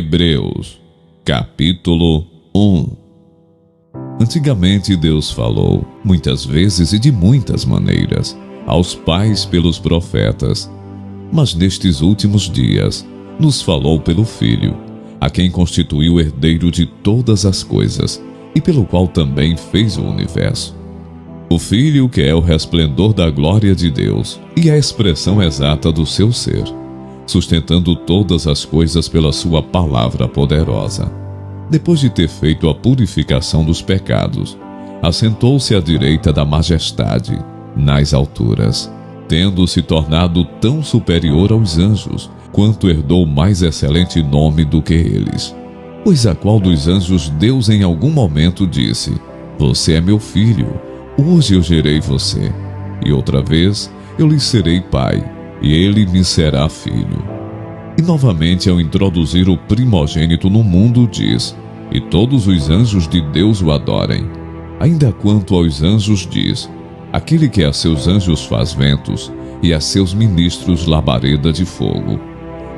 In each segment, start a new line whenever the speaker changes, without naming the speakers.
Hebreus, capítulo 1. Antigamente Deus falou, muitas vezes e de muitas maneiras, aos pais pelos profetas. Mas nestes últimos dias, nos falou pelo Filho, a quem constituiu herdeiro de todas as coisas, e pelo qual também fez o universo. O Filho, que é o resplendor da glória de Deus, e a expressão exata do seu ser, sustentando todas as coisas pela sua palavra poderosa. Depois de ter feito a purificação dos pecados, assentou-se à direita da majestade, nas alturas, tendo se tornado tão superior aos anjos, quanto herdou mais excelente nome do que eles. Pois a qual dos anjos Deus em algum momento disse: Você é meu filho, hoje eu gerei você. E outra vez, eu lhe serei pai, e ele me será filho. E novamente, ao introduzir o primogênito no mundo, diz: E todos os anjos de Deus o adorem. Ainda quanto aos anjos diz: Aquele que a seus anjos faz ventos, e a seus ministros labareda de fogo.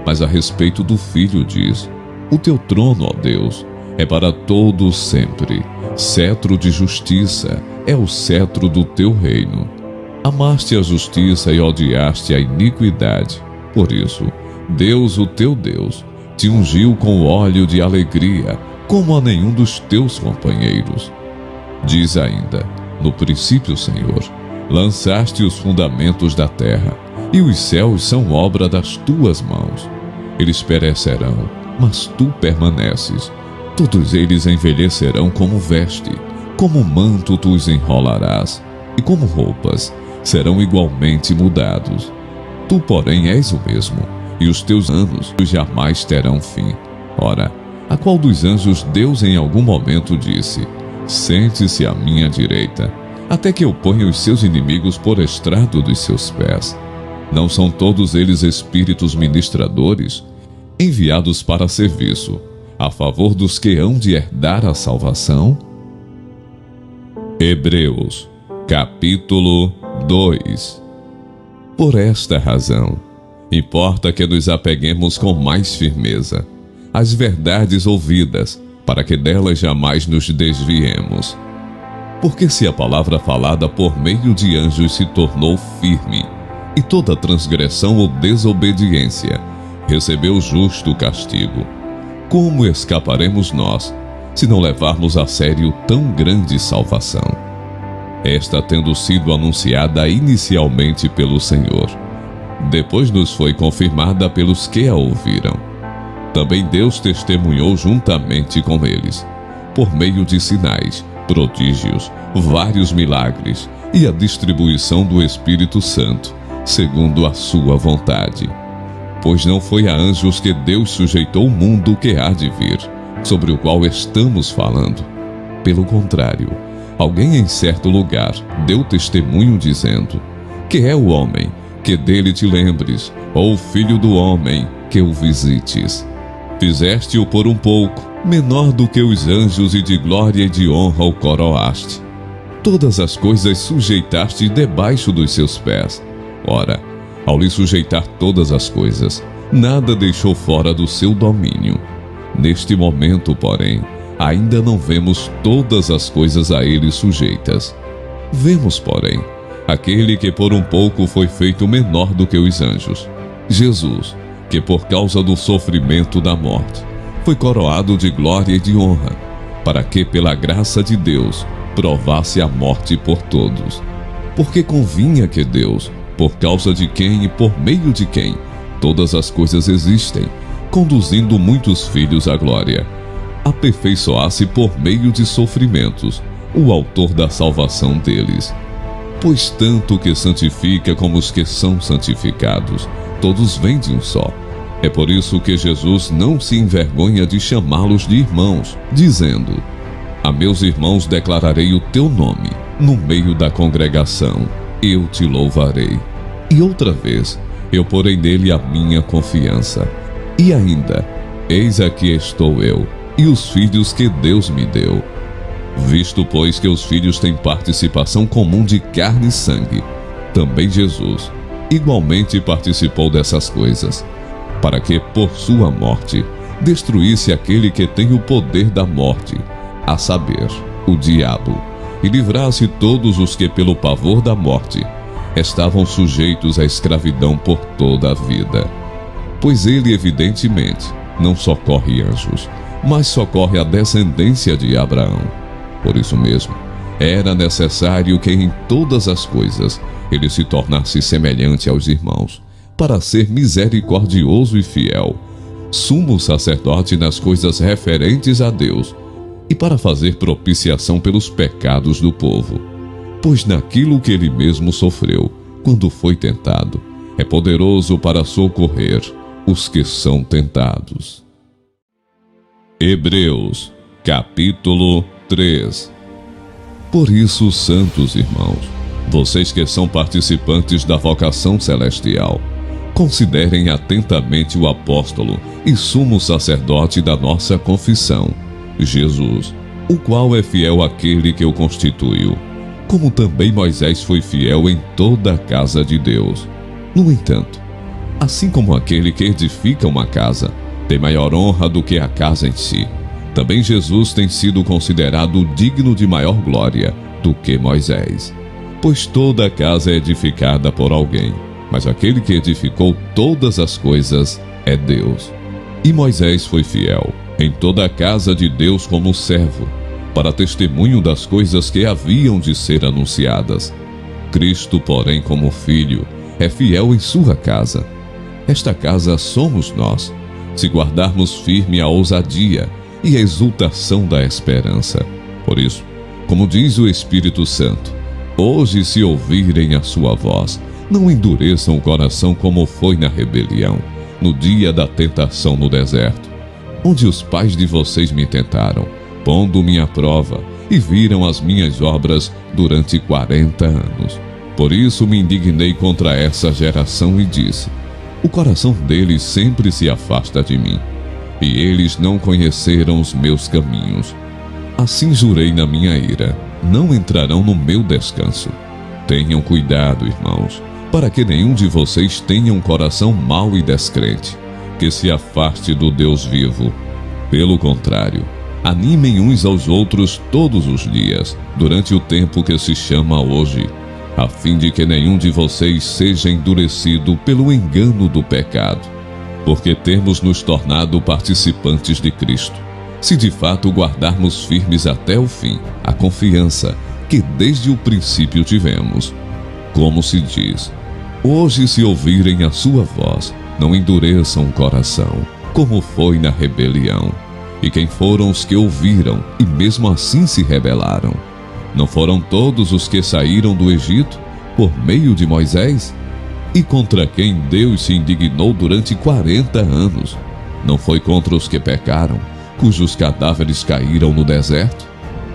Mas a respeito do Filho diz: O teu trono, ó Deus, é para todos sempre. Cetro de justiça é o cetro do teu reino. Amaste a justiça e odiaste a iniquidade. Por isso, Deus, o teu Deus, te ungiu com óleo de alegria, como a nenhum dos teus companheiros. Diz ainda: No princípio, Senhor, lançaste os fundamentos da terra, e os céus são obra das tuas mãos. Eles perecerão, mas tu permaneces. Todos eles envelhecerão como veste, como manto tu os enrolarás, e como roupas serão igualmente mudados. Tu, porém, és o mesmo, e os teus anos jamais terão fim. Ora, a qual dos anjos Deus em algum momento disse: Sente-se à minha direita, até que eu ponha os seus inimigos por estrado dos seus pés? Não são todos eles espíritos ministradores, enviados para serviço, a favor dos que hão de herdar a salvação? Hebreus, capítulo 2. Por esta razão, importa que nos apeguemos com mais firmeza às verdades ouvidas, para que delas jamais nos desviemos. Porque se a palavra falada por meio de anjos se tornou firme, e toda transgressão ou desobediência recebeu justo castigo, como escaparemos nós, se não levarmos a sério tão grande salvação? Esta tendo sido anunciada inicialmente pelo Senhor, depois nos foi confirmada pelos que a ouviram. Também Deus testemunhou juntamente com eles, por meio de sinais, prodígios, vários milagres e a distribuição do Espírito Santo, segundo a sua vontade. Pois não foi a anjos que Deus sujeitou o mundo que há de vir, sobre o qual estamos falando. Pelo contrário, alguém em certo lugar deu testemunho dizendo: Que é o homem, que dele te lembres, ou o filho do homem, que o visites. Fizeste-o por um pouco, menor do que os anjos, e de glória e de honra o coroaste. Todas as coisas sujeitaste debaixo dos seus pés. Ora, ao lhe sujeitar todas as coisas, nada deixou fora do seu domínio. Neste momento, porém, ainda não vemos todas as coisas a ele sujeitas. Vemos, porém, aquele que por um pouco foi feito menor do que os anjos, Jesus, que por causa do sofrimento da morte foi coroado de glória e de honra, para que pela graça de Deus provasse a morte por todos. Porque convinha que Deus, por causa de quem e por meio de quem todas as coisas existem, conduzindo muitos filhos à glória, aperfeiçoasse por meio de sofrimentos o autor da salvação deles. Pois tanto o que santifica como os que são santificados, todos vêm de um só. É por isso que Jesus não se envergonha de chamá-los de irmãos, dizendo: A meus irmãos declararei o teu nome, no meio da congregação eu te louvarei. E outra vez, eu porei nele a minha confiança. E ainda, eis aqui estou eu, e os filhos que Deus me deu. Visto, pois, que os filhos têm participação comum de carne e sangue, também Jesus igualmente participou dessas coisas, para que, por sua morte, destruísse aquele que tem o poder da morte, a saber, o diabo, e livrasse todos os que pelo pavor da morte estavam sujeitos à escravidão por toda a vida. Pois ele evidentemente não socorre anjos, mas socorre a descendência de Abraão. Por isso mesmo, era necessário que em todas as coisas ele se tornasse semelhante aos irmãos, para ser misericordioso e fiel, sumo sacerdote nas coisas referentes a Deus, e para fazer propiciação pelos pecados do povo. Pois naquilo que ele mesmo sofreu, quando foi tentado, é poderoso para socorrer os que são tentados. Hebreus, capítulo 3. Por isso, santos irmãos, vocês que são participantes da vocação celestial, considerem atentamente o apóstolo e sumo sacerdote da nossa confissão, Jesus, o qual é fiel àquele que o constituiu, como também Moisés foi fiel em toda a casa de Deus. No entanto, assim como aquele que edifica uma casa tem maior honra do que a casa em si, também Jesus tem sido considerado digno de maior glória do que Moisés. Pois toda a casa é edificada por alguém, mas aquele que edificou todas as coisas é Deus. E Moisés foi fiel em toda a casa de Deus como servo, para testemunho das coisas que haviam de ser anunciadas. Cristo, porém, como filho, é fiel em sua casa. Esta casa somos nós, se guardarmos firme a ousadia e a exultação da esperança. Por isso, como diz o Espírito Santo, hoje, se ouvirem a sua voz, não endureçam o coração como foi na rebelião, no dia da tentação no deserto, onde os pais de vocês me tentaram, pondo-me à prova, e viram as minhas obras durante 40 anos. Por isso me indignei contra essa geração e disse: o coração deles sempre se afasta de mim, e eles não conheceram os meus caminhos. Assim jurei na minha ira: não entrarão no meu descanso. Tenham cuidado, irmãos, para que nenhum de vocês tenha um coração mau e descrente, que se afaste do Deus vivo. Pelo contrário, animem uns aos outros todos os dias, durante o tempo que se chama hoje, a fim de que nenhum de vocês seja endurecido pelo engano do pecado, porque temos nos tornado participantes de Cristo, se de fato guardarmos firmes até o fim a confiança que desde o princípio tivemos. Como se diz: hoje, se ouvirem a sua voz, não endureçam o coração, como foi na rebelião. E quem foram os que ouviram e mesmo assim se rebelaram? Não foram todos os que saíram do Egito por meio de Moisés? E contra quem Deus se indignou durante 40 anos? Não foi contra os que pecaram, cujos cadáveres caíram no deserto?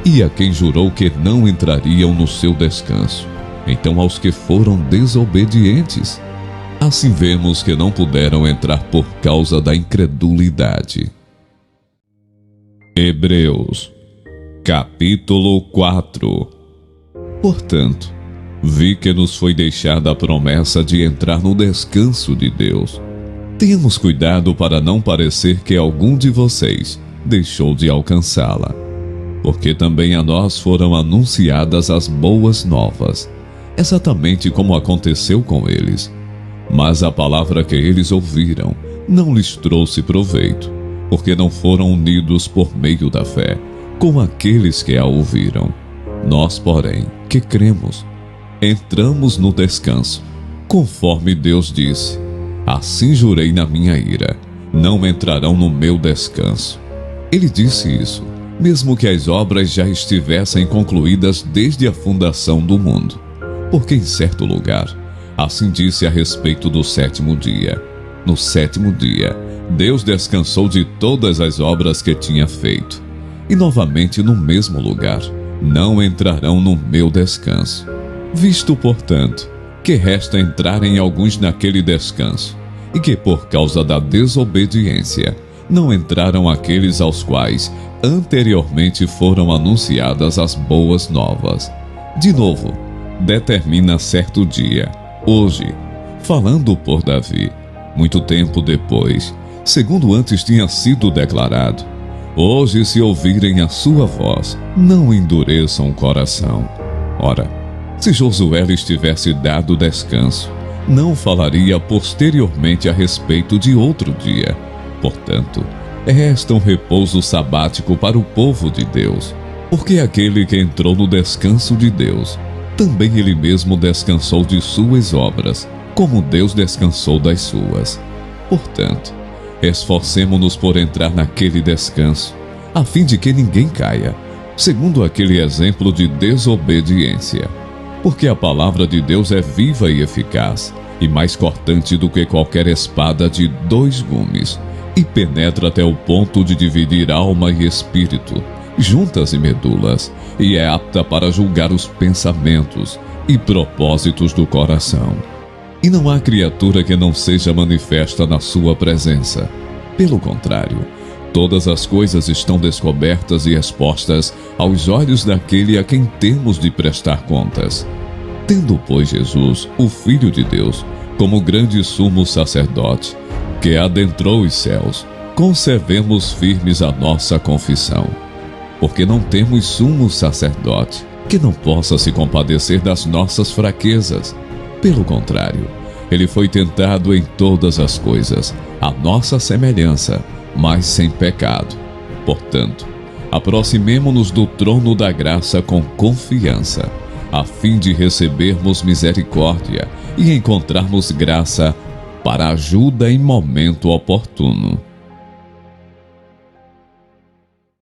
E a quem jurou que não entrariam no seu descanso? Então aos que foram desobedientes? Assim vemos que não puderam entrar por causa da incredulidade. Hebreus, capítulo 4. Portanto, vi que nos foi deixada a promessa de entrar no descanso de Deus. Tenhamos cuidado para não parecer que algum de vocês deixou de alcançá-la, porque também a nós foram anunciadas as boas novas, exatamente como aconteceu com eles. Mas a palavra que eles ouviram não lhes trouxe proveito, porque não foram unidos por meio da fé com aqueles que a ouviram. Nós, porém, que cremos, entramos no descanso, conforme Deus disse: assim jurei na minha ira, não entrarão no meu descanso. Ele disse isso, mesmo que as obras já estivessem concluídas desde a fundação do mundo. Porque em certo lugar, assim disse a respeito do sétimo dia: no sétimo dia, Deus descansou de todas as obras que tinha feito. E novamente no mesmo lugar: não entrarão no meu descanso. Visto, portanto, que resta entrarem alguns naquele descanso, e que por causa da desobediência não entraram aqueles aos quais anteriormente foram anunciadas as boas novas. De novo, determina certo dia, hoje, falando por Davi, muito tempo depois, segundo antes tinha sido declarado. Hoje, se ouvirem a sua voz, não endureçam o coração. Ora, se Josué lhes tivesse dado descanso, não falaria posteriormente a respeito de outro dia. Portanto, resta um repouso sabático para o povo de Deus, porque aquele que entrou no descanso de Deus, também ele mesmo descansou de suas obras, como Deus descansou das suas. Portanto, esforcemo-nos por entrar naquele descanso, a fim de que ninguém caia, segundo aquele exemplo de desobediência. Porque a palavra de Deus é viva e eficaz, e mais cortante do que qualquer espada de 2 gumes, e penetra até o ponto de dividir alma e espírito, juntas e medulas, e é apta para julgar os pensamentos e propósitos do coração. E não há criatura que não seja manifesta na sua presença. Pelo contrário, todas as coisas estão descobertas e expostas aos olhos daquele a quem temos de prestar contas. Tendo, pois, Jesus, o Filho de Deus, como grande sumo sacerdote, que adentrou os céus, conservemos firmes a nossa confissão. Porque não temos sumo sacerdote que não possa se compadecer das nossas fraquezas. Pelo contrário, ele foi tentado em todas as coisas, à nossa semelhança, mas sem pecado. Portanto, aproximemo-nos do trono da graça com confiança, a fim de recebermos misericórdia e encontrarmos graça para ajuda em momento oportuno.